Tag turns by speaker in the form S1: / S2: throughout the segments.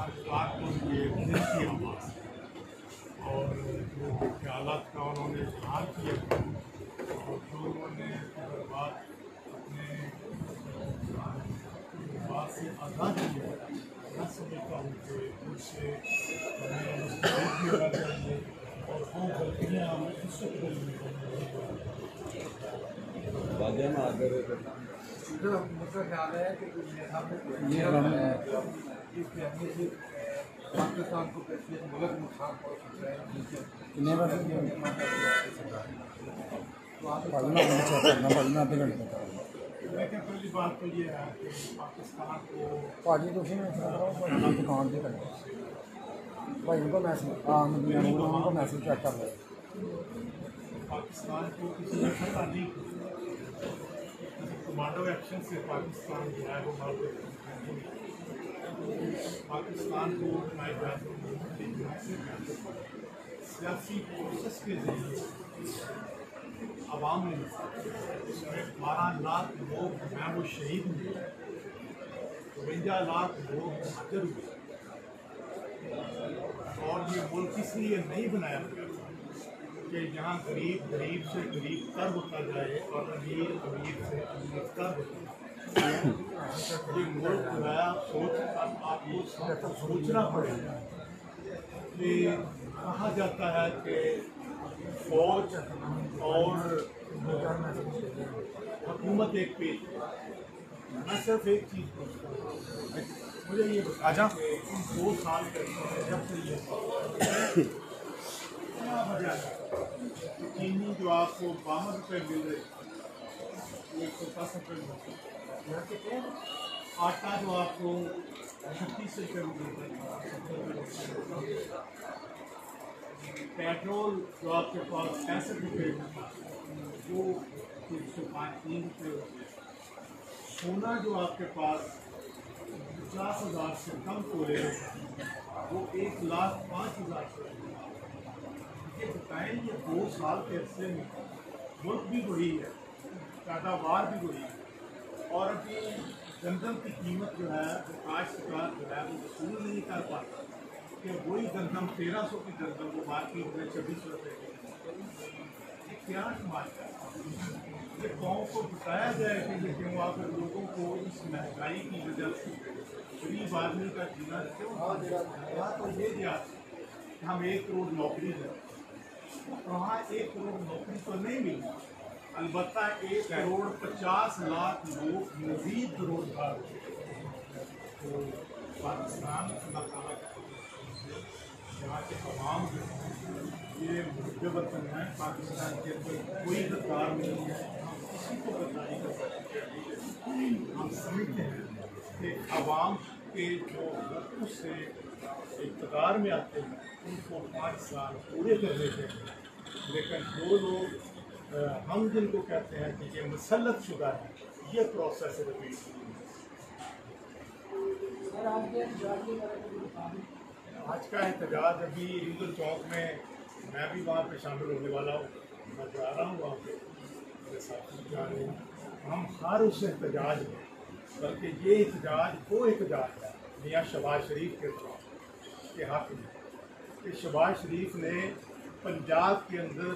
S1: रात को ये दिल की आवाज़ और जो ख्यालात का उन्होंने इजहार किया और जो उन्होंने बात अपने बात से आज़ाद किया, मैं समझता हूँ कि उससे हमें मुस्तैद भी होना चाहिए और वो गलतियाँ हमें उससे करनी चाहिए।
S2: मुझका ख्याल है कि ये पाकिस्तान को कैसे मुल्क नुकसान पहुँच सकता है।
S1: पहली बात तो ये है कि पाकिस्तान को
S3: भाजी तुम दुकान से करें भाई उनको मैसेज चेक कर लो।
S1: पाकिस्तान को किसी ने खतरा नहीं कमांडो एक्शन से पाकिस्तान जो है वो पाकिस्तान को सियासी प्रोसेस के जरिए आवाम ने 12 लाख लोग हैं वो शहीद हुए, 52 लाख लोग हाजिर हुए और ये मुल्क इसलिए नहीं बनाया गया कि यहाँ गरीब गरीब से गरीब तर होता जाए और अमीर अमीर से अमीर तर होता जाए। ये मुल्क जो है आपको सोचना पड़ेगा कि कहा जाता है कि फौज और हुकूमत एक पेज। मैं सिर्फ एक चीज़ पूछता हूँ, मुझे ये बता कि इन 2 साल के जब से ये क्या वजह है चीनी जो आपको 52 रुपये मिल रही 110 रुपये मिल रही, आटा जो आपको 36 रुपये मिल रही, पेट्रोल जो आपके पास 65 रुपये वो 305-3 रुपये, सोना जो आपके पास 50,000 से कम तोले वो 1,05,000 से। ये बताएं ये 2 साल के अरसे में मुल्क भी बढ़ी है, पैदावार भी बढ़ी है और अभी गंदम की कीमत जो है वो काश्तकार जो है वो वसूल नहीं कर पाता कि वही गंदम 1300 की गंदम वो मार्केट में 26 रुपये की। ये क्या समाचार ये गाँव को बताया जाए कि ये क्यों आकर लोगों को इस महंगाई की वजह से गरीब आदमी का जीना क्यों या तो ये दिया हम 1 करोड़ नौकरी दें, वहाँ 1 करोड़ नौकरी तो नहीं मिली, अलबत्ता 1,50,00,000 लोग मजीद बेरोजगार हो। तो पाकिस्तान अल्लाह ताला यहाँ के तमाम ये मुद्दे वतन हैं, पाकिस्तान के अंदर कोई गद्दार नहीं है, हम किसी को गद्दार नहीं कर सकते। हम समझते हैं कि आवाम के जो उससे इक़्तिदार में आते हैं उनको 5 साल पूरे कर देते हैं, लेकिन जो लोग हम जिनको कहते हैं कि ये मुसल्लत शुदा है, ये प्रोसेस रिपीट। आज का एहतजाज अभी रिंगल चौक में मैं भी वहाँ पे शामिल होने वाला हूँ, मैं जा रहा हूँ वहाँ पे, मेरे साथी जा रहे हैं। हम हर उस एहतजाज में, बल्कि ये एहतजाज वो एहतजाज है मियाँ शहबाज शरीफ के हक़ में कि शहबाज शरीफ ने पंजाब के अंदर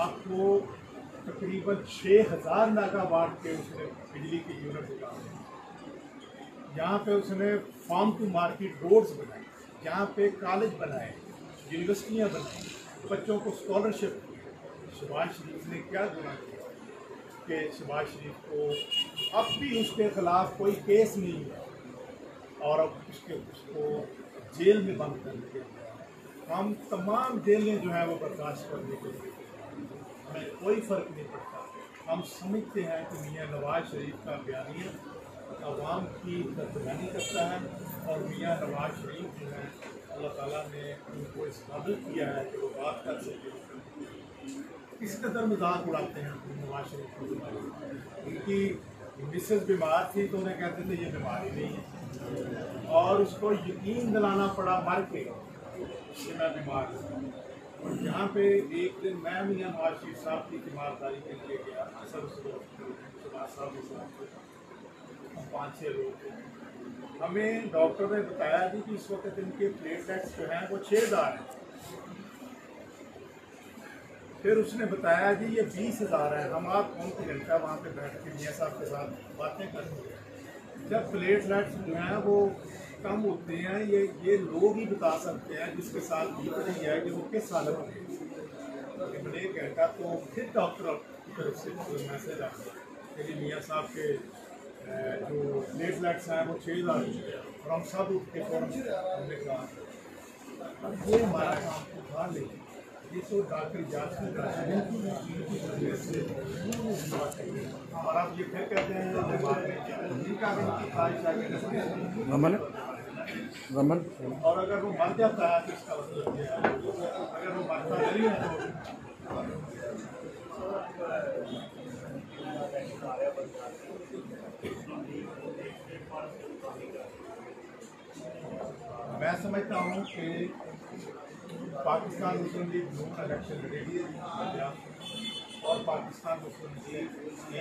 S1: आपको तकरीबन 6,000 मेगावाट के उसने बिजली के यूनिट उतारे, यहाँ पे उसने फार्म टू मार्केट रोड्स बनाए, यहाँ पे कॉलेज बनाए, यूनिवर्सिटियाँ बनाई, बच्चों को स्कॉलरशिप दी। शहबाज शरीफ ने क्या गुनाह किया कि शहबाज शरीफ को अब भी उसके ख़िलाफ़ कोई केस नहीं है और अब उसको जेल में बंद कर दिया। हम तमाम जेलें जो है वो बर्दाश्त करने के लिए हमें कोई फ़र्क नहीं पड़ता। हम समझते हैं कि मियाँ नवाज शरीफ का बयानिया अवाम की तर्जुमानी करता है और मियाँ नवाज शरीफ जो है अल्लाह ताला ने उनको इस काबिल किया है कि वो बात कर सके। इस कदर मजाक उड़ाते हैं नवाज शरीफ को। उनकी मिसेस बीमार थी तो उन्हें कहते थे ये बीमारी नहीं है और उसको यकीन दिलाना पड़ा मर के कि मैं बीमार हूँ। और यहाँ पे एक दिन मैं मियाँ नवाज शरीफ साहब की तीमारदारी के लिए गया, असल साहब के साथ हम 5-6 लोग थे। हमें डॉक्टर ने बताया जी कि इस वक्त इनके प्लेटलेट्स जो हैं वो 6000 हैं। फिर उसने बताया जी ये 20,000 है। हम आप कौन घंटा वहाँ पे बैठ के मियाँ साहब के साथ बातें करते हैं। जब प्लेटलेट्स जो हैं वो कम होते हैं, ये लोग ही बता सकते हैं जिसके साथ बीत रही है कि वो किस हालत में है। मैंने 1 घंटा तो फिर डॉक्टर की तरफ से मैसेज आता कि मियाँ साहब के जो प्लेटलेट्स हैं वो 6000 और हम सब उठ के फौरन हमने कहा अब ये हमारा काम तो था, लेकिन ये तो डॉक्टर जांच की और आप ये फिर कहते हैं
S3: रमन रमन
S1: और अगर वो मर जाता है तो इसका मतलब क्या है? अगर वो मरता नहीं है तो मैं समझता हूँ कि पाकिस्तान मुस्लिम लीग नून इलेक्शन लड़ेगी और पाकिस्तान मुस्लिम लीग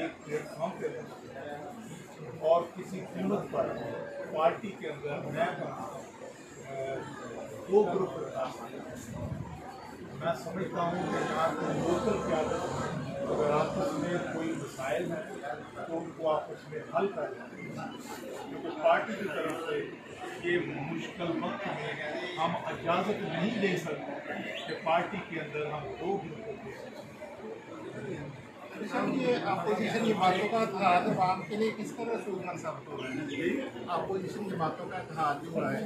S1: एक प्लेटफॉर्म पे रहेगी और किसी कीमत पर पार्टी के अंदर मैं 2 ग्रुप रखा। मैं समझता हूँ कि यहाँ पर लोकल क्यादत अगर आपस में कोई मसाइल है तो उनको आपस में हल कर क्योंकि पार्टी की तरफ से ये मुश्किल वक्त में हम इजाज़त नहीं दे सकते कि पार्टी के अंदर हम 2 ग्रुपों को
S2: ये अपोजिशन जमातों का इत्तेहाद अवाम के लिए किस तरह सूरमंद साबित हो रहा है? अपोजिशन जमातों का इत्तेहाद जो है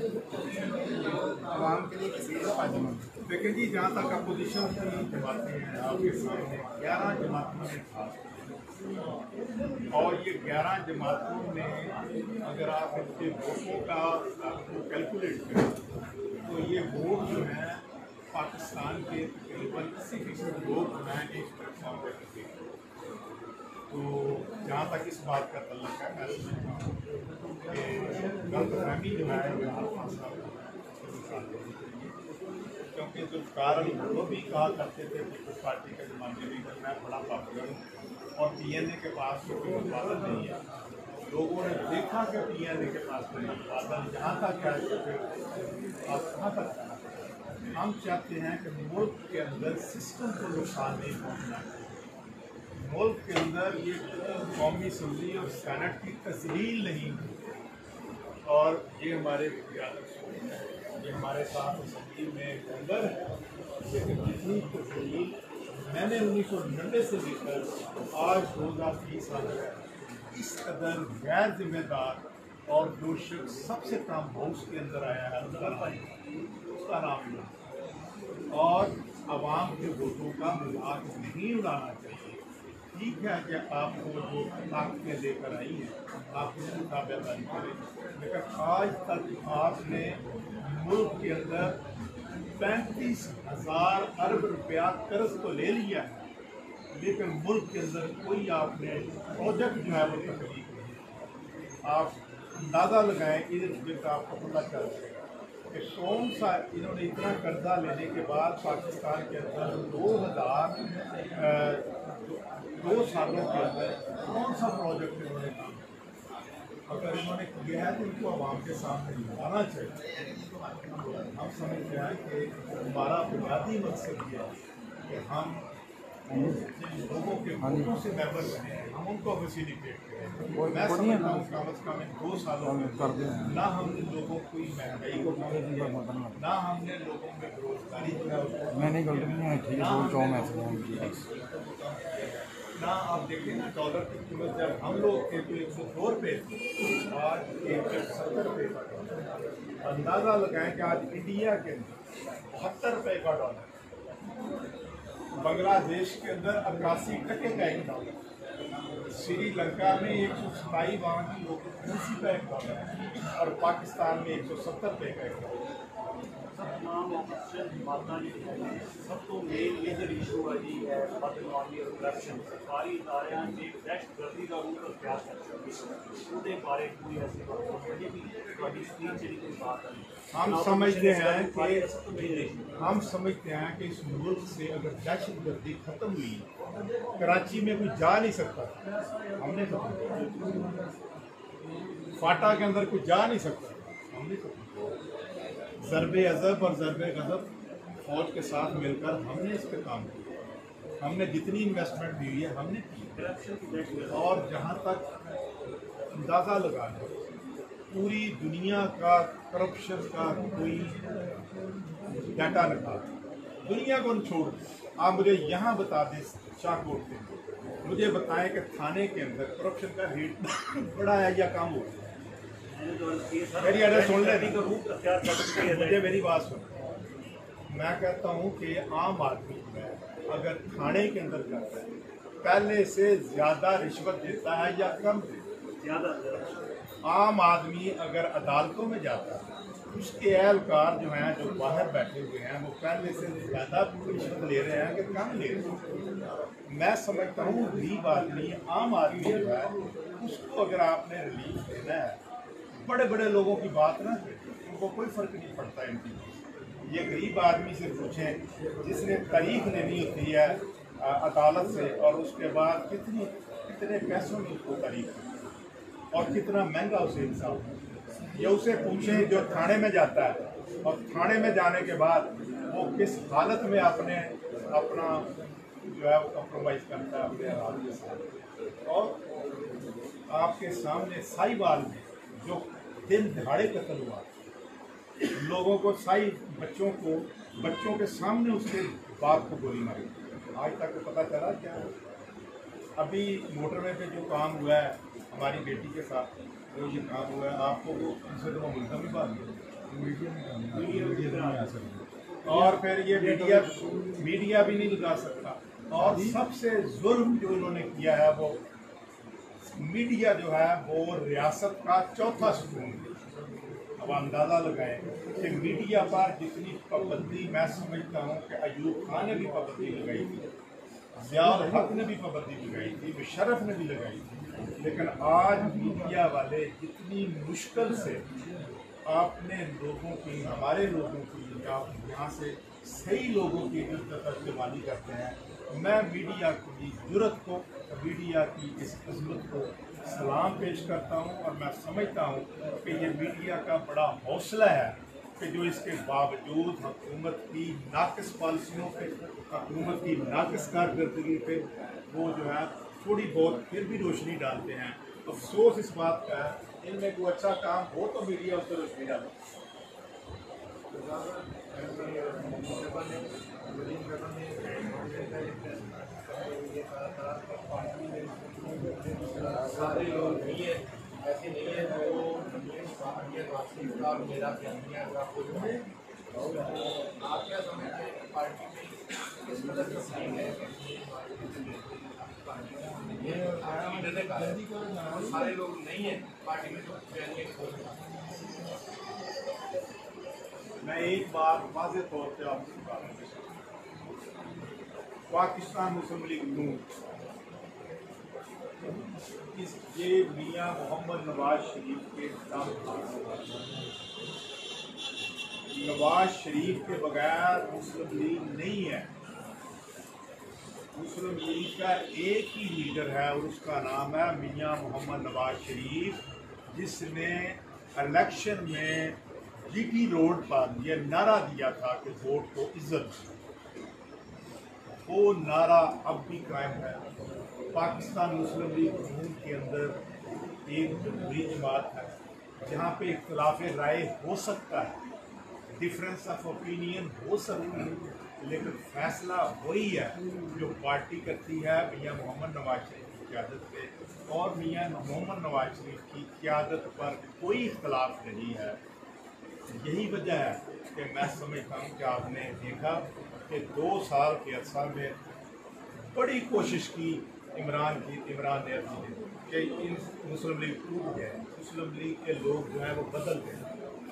S2: अवाम के लिए किस तरह फायदेमंद है?
S1: देखिए जी, जहाँ तक अपोजिशन की जमातें हैं आपके सामने 11 जमातों ने था और ये 11 जमातों में अगर आप इनके वोटों का आपको कैलकुलेट करें तो ये वोट जो है पाकिस्तान के तकरीबन 80% लोग हैं इस प्लेटफॉर्म पर रखे। तो जहाँ तक इस बात का तल्लुक है मैं समझता हूँ कि गलतफहमी जो है क्योंकि जो कारण वो भी कहा करते थे कि पार्टी के ज़माने में मैं बड़ा पॉपुलर हूँ और PNA के पास कोई उत्पादन नहीं है। लोगों ने देखा कि PNA के पास कोई उत्पादन जहाँ तक है तो फिर आप कहाँ तक जाना चाहिए। हम चाहते हैं कि मुल्क के अंदर सिस्टम को नुकसान नहीं पहुँचना चाहिए। मुल्क के अंदर ये कौमी असम्बली और सेनेट की तस्हील नहीं और ये हमारे ये हमारे साथ असम्बली में मेंबर है, लेकिन जितनी तस्हील मैंने 1990 से लेकर आज 2020 साल तक इस कदर गैर जिम्मेदार और जो शख्स सबसे कम हाउस के अंदर आया है उसका नाम नहीं और आवाम के वोटों का मजाक नहीं उड़ाना चाहिए। ठीक है कि आपको जो ताकतें लेकर आई हैं आप उसकी ताबेदारी करें, लेकिन आज तक आपने मुल्क के अंदर 35,000 अरब रुपया कर्ज तो ले लिया है, लेकिन मुल्क के अंदर कोई आपने प्रोजेक्ट जो है वो तकलीफ नहीं। आप अंदाज़ा लगाएं कि आपको पता चल जाएगा कि कौन सा इन्होंने इतना कर्जा लेने के बाद पाकिस्तान के अंदर 2 सालों के अंदर कौन सा प्रोजेक्ट इन्होंने काम किया। अगर इन्होंने किया है तो इनको आवाम के सामने लाना चाहिए। हम समझते हैं कि हमारा बुनियादी मकसद ये है कि हम जिन लोगों के वोटों से मेंबर बने हैं हम उनको फैसिलिटेट करें। मैं समझता हूँ कम अज़ कम इन 2 सालों में ना हमने लोगों को महंगाई को कम किया, ना हमने लोगों में बेरोजगारी जो है उसको
S3: मैंने गलती नहीं है ठीक है
S1: ना आप देखिए ना डॉलर की कीमत जब हम लोग थे तो 102 रुपये आज 170 रुपये। अंदाज़ा लगाएं कि आज इंडिया के अंदर 72 रुपये का डॉलर, बांग्लादेश के अंदर 88 टके का एक डॉलर, श्रीलंका में 127 वहाँ की करेंसी का एक डॉलर और पाकिस्तान में 170 रुपये का एक डॉलर।
S4: सब तो मेजर इशू है जी है बदनवामी और करप्शन। सरकारी इदारे में दहशतगर्दी का रूप अख्तियार कर उसके बारे कोई ऐसी बात
S1: हम समझते हैं कि इस मुल्क से अगर दहशतगर्दी खत्म हुई कराची में कोई जा नहीं सकता। हमने खत्म फाटा के अंदर कोई जा नहीं सकता, हम नहीं सकते। ज़रबे अज़ब और ज़रबे गज़ब फौज के साथ मिलकर हमने इस पे काम किया, हमने जितनी इन्वेस्टमेंट दी हुई है हमने की। और जहाँ तक अंदाज़ा लगा लो, पूरी दुनिया का करप्शन का कोई डाटा निकाल, दुनिया को छोड़, आप मुझे यहाँ बता दें शाहकोट के, मुझे बताएं कि थाने के अंदर करप्शन का रेट बढ़ा है या कम हो गया। मेरी अरे सुन ले, मुझे मेरी बात सुन। मैं कहता हूँ कि आम आदमी अगर थाने के अंदर करता है, पहले से ज़्यादा रिश्वत देता है या कम देता है? आम आदमी अगर अदालतों में जाता है, उसके एहलकार जो हैं, जो बाहर बैठे हुए हैं, वो पहले से ज़्यादा रिश्वत ले रहे हैं कि कम ले रहे हैं? मैं समझता हूँ गरीब आदमी, आम आदमी जो है, उसको अगर आपने रिलीफ देना है, बड़े बड़े लोगों की बात ना करें, उनको कोई फ़र्क नहीं पड़ता इनकी। ये गरीब आदमी से पूछें जिसने तारीख लेनी होती है अदालत से, और उसके बाद कितने पैसों में उसको तारीख और कितना महंगा उसे इंसाफ है, ये उसे पूछें जो थाने में जाता है, और थाने में जाने के बाद वो किस हालत में अपना जो है वो कम्प्रोमाइज़ करता है अपने हालात के साथ। और आपके सामने साहिवाल में जो दिन दहाड़े कत्ल हुआ, लोगों को बच्चों के सामने उसके बाप को गोली मारी, आज तक तो पता चला क्या है? अभी मोटरवे पे जो काम हुआ है हमारी बेटी के साथ, जो ये काम हुआ है, आपको वो उनसे तो मुल्ज़म ही बात मीडिया आ सकती, और फिर ये मीडिया भी नहीं लगा सकता। और सबसे जुल्म जो इन्होंने किया है, वो मीडिया जो है वो रियासत का चौथा सुकून है। अब अंदाज़ा लगाएं कि मीडिया पर जितनी पाबंदी, मैं समझता हूँ कि अयूब खान ने भी पाबंदी लगाई थी, ज़ियाउल हक ने भी पाबंदी लगाई थी, मुशर्रफ ने भी लगाई थी, लेकिन आज मीडिया वाले जितनी मुश्किल से आपने लोगों की, हमारे लोगों की, या यहाँ से सही लोगों की तर्जुमानी करते हैं। मैं मीडिया की जुर्रत को, मीडिया की इस अज़मत को सलाम पेश करता हूँ, और मैं समझता हूँ कि ये मीडिया का बड़ा हौसला है कि जो इसके बावजूद हुकूमत की नाक़िस पॉलिसियों पे, हुकूमत की नाक़िस कारकर्दगी पे वो जो है थोड़ी बहुत फिर भी रोशनी डालते हैं। अफसोस इस बात का है, इनमें कोई अच्छा काम हो तो मीडिया उस पर रोशनी डाले।
S2: सारे लोग नहीं है, ऐसे नहीं है जो मेरा आप क्या समझते हैं पार्टी में किस तरह से सीन है? सारे लोग नहीं है पार्टी में, तो
S1: मैं एक बात वाज़ेह तौर पे आपसे बता रहा हूँ, पाकिस्तान मुस्लिम लीग नून ये मियाँ मोहम्मद नवाज शरीफ के नाम, नवाज शरीफ के बगैर मुस्लिम लीग नहीं है। मुस्लिम लीग का एक ही लीडर है और उसका नाम है मियाँ मोहम्मद नवाज शरीफ, जिसने इलेक्शन में जीटी रोड पर यह नारा दिया था कि वोट को इज्जत। वो नारा अब भी कायम है। पाकिस्तान मुस्लिम लीग नून के अंदर एक बड़ी जमात है जहाँ पे इख्तिलाफ राय हो सकता है, डिफरेंस ऑफ ओपिनियन हो सकता है, लेकिन फैसला वही है जो पार्टी करती है मियाँ मोहम्मद नवाज शरीफ की क़यादत पे, और मियाँ मोहम्मद नवाज शरीफ की क़यादत पर कोई इख्तिलाफ नहीं है। यही वजह है कि मैं समझता हूँ कि आपने देखा कि 2 साल के अर्सा में बड़ी कोशिश की इमरान ने कि इन मुस्लिम लीग टूट गए, मुस्लिम लीग के लोग जो हैं वो बदल गए।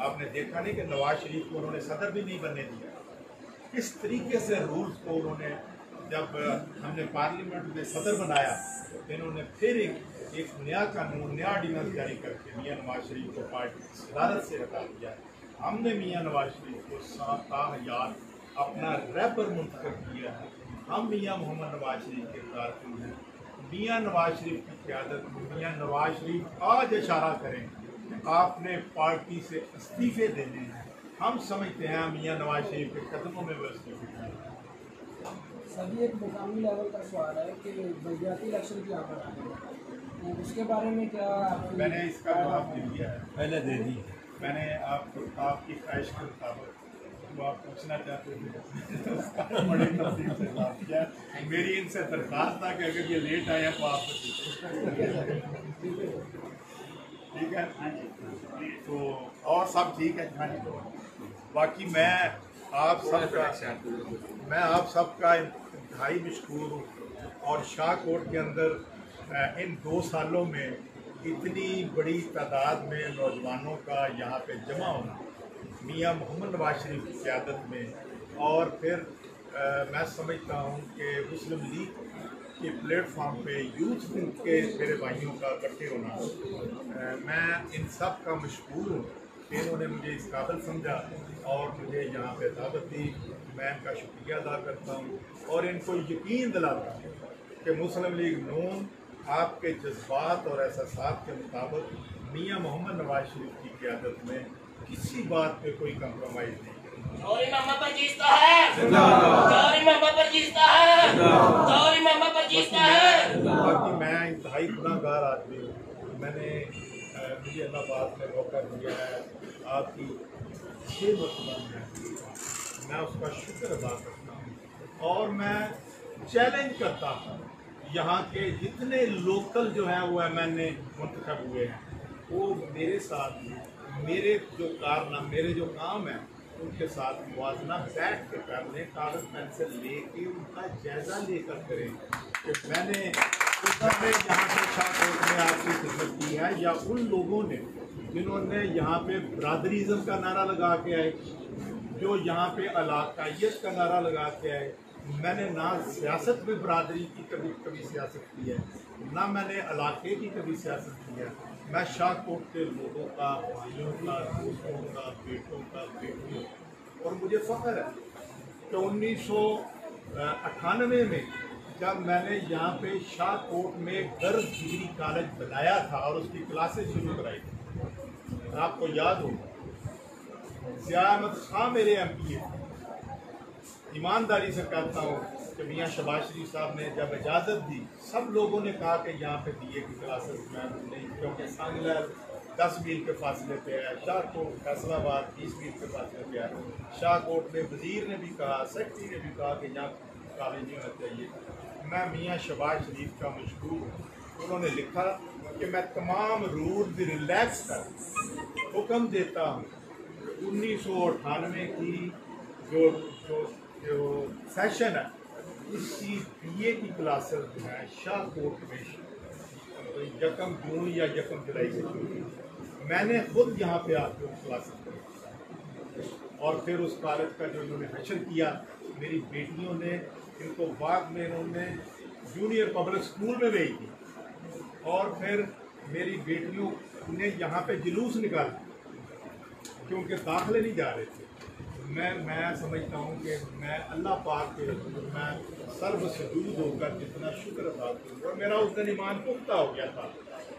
S1: आपने देखा नहीं कि नवाज शरीफ को उन्होंने सदर भी नहीं बनने दिया, किस तरीके से रूल्स को उन्होंने, जब हमने पार्लियामेंट में सदर बनाया इन्होंने फिर एक नया कानून, नया ऑर्डिनेंस जारी करके मियाँ नवाज शरीफ को पार्टी की सदारत से हटा दिया। हमने मियाँ नवाज शरीफ को 7,000 अपना रहबर मुंतखब किया है। हम मियाँ मोहम्मद नवाज शरीफ के कारकुन हैं। मियाँ नवाज शरीफ की क़यादत, मियाँ नवाज शरीफ आज इशारा करें आपने पार्टी से इस्तीफे देने हैं। हम समझते हैं मियां नवाज शरीफ के कदमों में वो इस्तीफे दें।
S5: सभी एक मुकामी लेवल का सवाल है कि बलदियाती इलेक्शन की यहाँ पर आने हैं, तो उसके बारे में क्या
S1: मैंने इसका जवाब दे दिया है, पहले दे दी। मैंने आपकी ख्वाहिश के मुताबिक जो आप पूछना चाहते थे उसका बड़े तफसील से जवाब किया। मेरी इनसे दरख्वास्त था कि अगर ये लेट आया तो आपसे ठीक है। तो और सब ठीक है। हाँ जी। बाकी मैं आप सबका इंतहाई मशकूर हूँ। और शाहकोट के अंदर इन 2 सालों में इतनी बड़ी तादाद में नौजवानों का यहाँ पे जमा होना मियां मोहम्मद नवाज शरीफ की क़यादत में, और फिर मैं समझता हूँ कि मुस्लिम लीग के प्लेटफॉर्म पे यूथ के मेरे भाइयों का इकट्ठे होना, मैं इन सब का मशकूर हूँ कि इन्होंने मुझे इस काबिल समझा और मुझे यहाँ पे दावत दी। मैं इनका शुक्रिया अदा करता हूँ और इनको यकीन दिलाता हूँ कि मुस्लिम लीग नून आपके जज्बात और एहसासात के मुताबिक मियां मोहम्मद नवाज शरीफ की क़यादत में किसी बात पे कोई कंप्रोमाइज़ नहीं करेगा।
S6: चौरी मामा पर जीतता है, चौरी मामा पर जीतता है, चौरी मामा पर जीतता है।
S1: बाकी मैं इंतहाई गुनाहगार आदमी हूँ। मैंने मुझे अल्लाह पाक ने मौका दिया है, आपकी 6 मरतबा मैं उसका शुक्र अदा करता हूँ। और मैं चैलेंज करता हूँ यहाँ के जितने लोकल जो हैं वो मैंने मुंतखब हुए हैं, वो मेरे साथ मेरे जो कारनामे मेरे जो काम हैं उनके साथ मुवाजना बैठ के कर लें, कागज़ पेंसिल लेके उनका जायज़ा लेकर करें कि मैंने यहाँ पे शाहकोट में आपकी खिदमत की है, या उन लोगों ने जिन्होंने यहाँ पे बरादरीज़म का नारा लगा के आए, जो यहाँ पे इलाकाइयत का नारा लगा के आए। मैंने ना सियासत में बरादरी की कभी सियासत की है, ना मैंने इलाके की कभी सियासत की है। मैं शाहकोट के लोगों का, भाइयों का, दोस्तों का, बेटों का, बेटियों, और मुझे फ़ख्र है कि 1998 में जब मैंने यहाँ पे शाहकोट में गर्ल्स डिग्री कॉलेज बनाया था और उसकी क्लासेस शुरू कराई थी, आपको याद होगा ज़िया अहमद खां मेरे MP थे। ईमानदारी से कहता हूँ कि मियां शहबाज शरीफ साहब ने जब इजाज़त दी, सब लोगों ने कहा कि यहाँ पे BA की क्लासेस मैं नहीं, क्योंकि सांगला 10 मील के फासले पे है, शाहकोट फैसलाबाद 20 मील के फासले पे है। शाहकोट में वज़ीर ने भी कहा, सेक्रेटरी ने भी कहा कि यहाँ कॉलेज नहीं होना चाहिए। मैं मियां शहबाज शरीफ का मशहूर हूँ। उन्होंने लिखा कि मैं तमाम रूल रिलैक्स कर हुक्म देता हूँ। 1998 की जो सेशन है, इसकी BA की क्लासेस जो है शाहकोट में 1 जून या 1 जुलाई से शुरू हुई। मैंने खुद यहाँ पे आके उस क्लासेस की और फिर उस कॉलेज का जो इन्होंने हशर किया, मेरी बेटियों ने इनको बाद में इन्होंने जूनियर पब्लिक स्कूल में भेज दी और फिर मेरी बेटियों ने यहाँ पे जुलूस निकाला क्योंकि दाखिले नहीं जा रहे थे। मैं समझता हूँ कि मैं अल्लाह पाक के मैं सर्व सजूद होकर जितना शुक्र अदा करूँ, और मेरा उस दिन ईमान पुख्ता हो गया था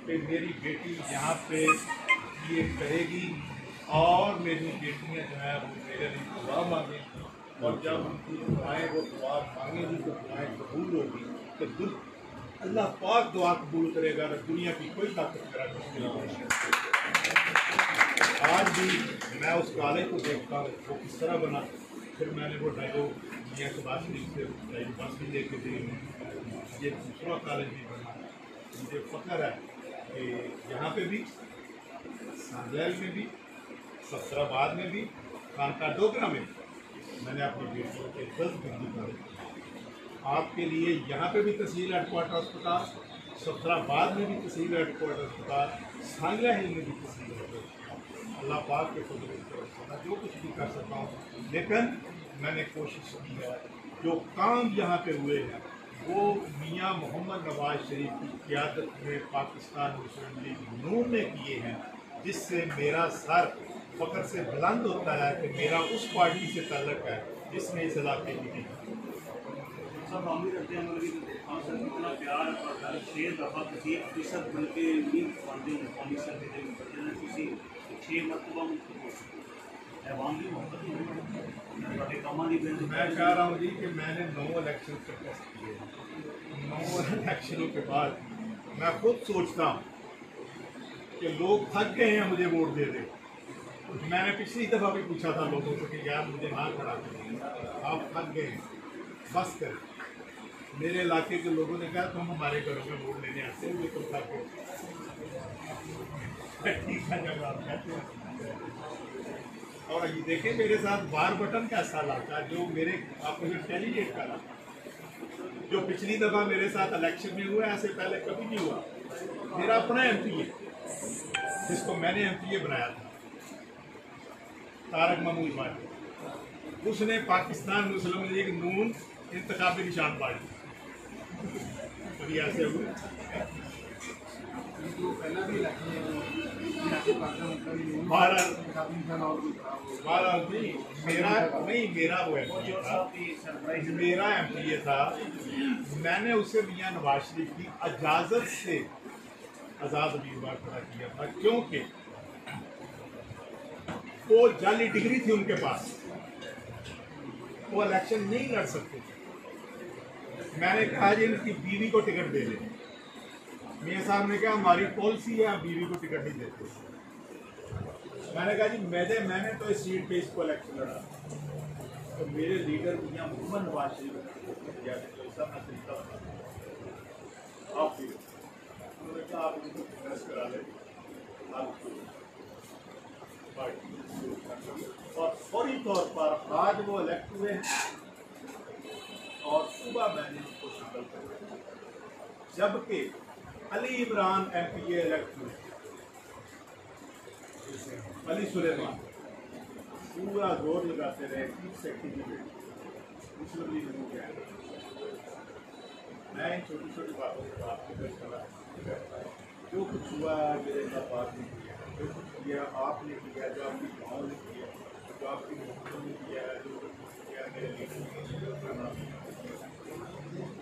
S1: कि मेरी बेटी यहाँ पे ये करेगी और मेरी बेटियाँ जो है वो मेरे लिए दुआ मांगेंगी, और जब उनकी दुआएँ वो दुआ मांगेंगी तो दुआएँ कबूल होगी। तो अल्लाह पाक दुआ कबूल करेगा, दुनिया की कोई ताकत मेरा नहीं। आज भी मैं उस कॉलेज को देखता हूँ वो किस तरह बना। फिर मैंने वो डायलॉग मियां शहबाज शरीफ से बस भी लेके दी, ये दूसरा कॉलेज भी बना। मुझे फ़ख्र है कि यहाँ पे भी, सांगलेल में भी, सफराबाद में भी, खानका डोगरा में भी मैंने अपनी बेटियों के 10 डिग्री कॉलेज आपके लिए। यहाँ पे भी तहसील हेडक्वार्टर अस्पताल, सफराबाद में भी तहसील हेडक्वार्टर अस्पताल, सांगला हिल में भी तहसील हेडक्वार्टर। अल्लाह पाक के फजल से जो कुछ भी कर सकता हूँ, लेकिन मैंने कोशिश की है। जो काम यहाँ पे हुए हैं वो मियां मोहम्मद नवाज शरीफ की क़यादत में पाकिस्तान मुस्लिम लीग नून ने किए हैं, जिससे मेरा सर फ़ख्र से बुलंद होता है कि मेरा उस पार्टी से ताल्लुक़ है जिसने इस इलाके की
S4: साहब हम भी करते हैं मतलब खान साहब इतना प्यार और 6 दफ़ा किसी 1% बल्कि नहीं पाते कौमी सर के किसी 6 मरतबा मुझको हो चुके अवाम की मोहब्बत ही कामा की
S1: मैं कह रहा हूँ जी कि मैंने 9 इलेक्शन टेस्ट किए। 9 इलेक्शनों के बाद मैं खुद सोचता हूँ कि लोग थक गए हैं मुझे वोट दे दे। मैंने पिछली दफ़ा भी पूछा था लोगों से कि यार मुझे वहाँ खड़ा करें, आप थक गए हैं, बस करें। मेरे इलाके के लोगों ने कहा तुम हमारे घरों में वोट लेने आते हो, तुम थक गए। ठीक है जब आप कहते हैं। और ये देखें मेरे साथ बार बटन कैसा लाता जो मेरे आपको जो कैंडिडेट का लाता जो पिछली दफ़ा मेरे साथ इलेक्शन में हुआ ऐसे पहले कभी नहीं हुआ। मेरा अपना एमपीए जिसको मैंने एमपीए बनाया था तारक महमूद भाई, उसने पाकिस्तान मुस्लिम लीग नून इंतखाबी निशान पार्टी कभी ऐसे हुए। बहरहाल नहीं मेरा वो एमपीए था, मेरा एमपीए था। मैंने उसे मियाँ नवाज शरीफ की इजाज़त से आज़ाद उम्मीदवार खड़ा किया था क्योंकि वो जाली डिग्री थी उनके पास, वो इलेक्शन नहीं लड़ सकते थे। मैंने कहा जी इनकी बीवी को टिकट दे दे। मियाँ साहब ने कहा हमारी पॉलिसी है, हम बीवी को टिकट नहीं देते। मैंने कहा जी मैंने तो इस सीट पे इसको इलेक्शन लड़ा, तो मेरे लीडर मियाँ मोहम्मद नवाज शरीफ आप उन्होंने कहा आप उनको कांग्रेस करा ले और फौरी तौर पर आज वो इलेक्ट हुए हैं और सुबह मैंने उनको शक्ल कर, जबकि अली इमरान एमपीए इलेक्ट हुए, अली सुलेमान पूरा जोर लगाते रहे मुस्लिम लीग हो गया। मैं इन छोटी छोटी बातों से आपको दर्ज करा जो कुछ हुआ मेरे साथ बात नहीं किया, जो कुछ किया आपने किया, जो आपकी गाँव ने किया, जो आपकी मोहब्बतों ने किया, जो कुछ किया मेरे लीडर।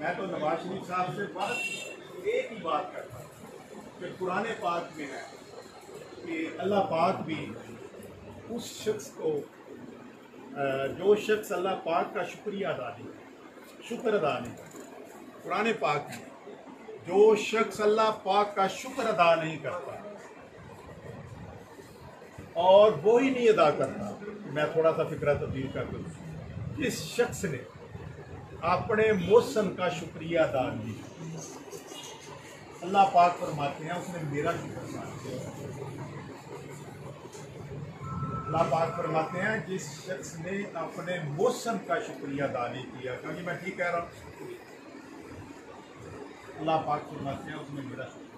S1: मैं तो नवाज शरीफ साहब से बस एक ही बात करता हूँ कि पुराने पाक में है कि अल्लाह पाक भी उस शख्स को जो शख्स अल्लाह पाक का शुक्र अदा नहीं पुराने पाक में जो शख्स अल्लाह पाक का शुक्र अदा नहीं करता और वो ही नहीं अदा करता, मैं थोड़ा सा फिक्रा तब्दील कर दूँ, जिस शख्स ने अपने मौसम का शुक्रिया अदा नहीं, अल्लाह पाक फरमाते हैं उसने मेरा शुक्र अदा किया। अल्लाह पाक फरमाते हैं जिस शख्स ने अपने मौसम का शुक्रिया अदा नहीं किया, क्योंकि मैं ठीक कह रहा हूँ, अल्लाह पाक फरमाते हैं उसने मेरा शुक्र।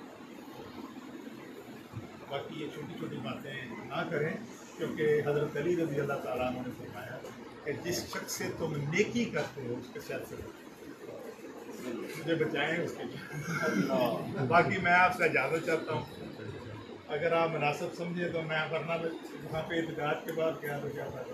S1: बाकी ये छोटी छोटी बातें ना करें, क्योंकि हज़रत अली रज़ी अल्लाह ताला अन्हु ने फरमाया कि जिस शख्स से तुम नेकी करते हो उसके साथ से मुझे बचाएं उसके लिए। बाकी मैं आपसे इजाज़त चाहता हूँ, अगर आप मुनासिब समझे तो मैं वरना वहाँ पे एहतजाज के बाद क्या तो क्या फायदा।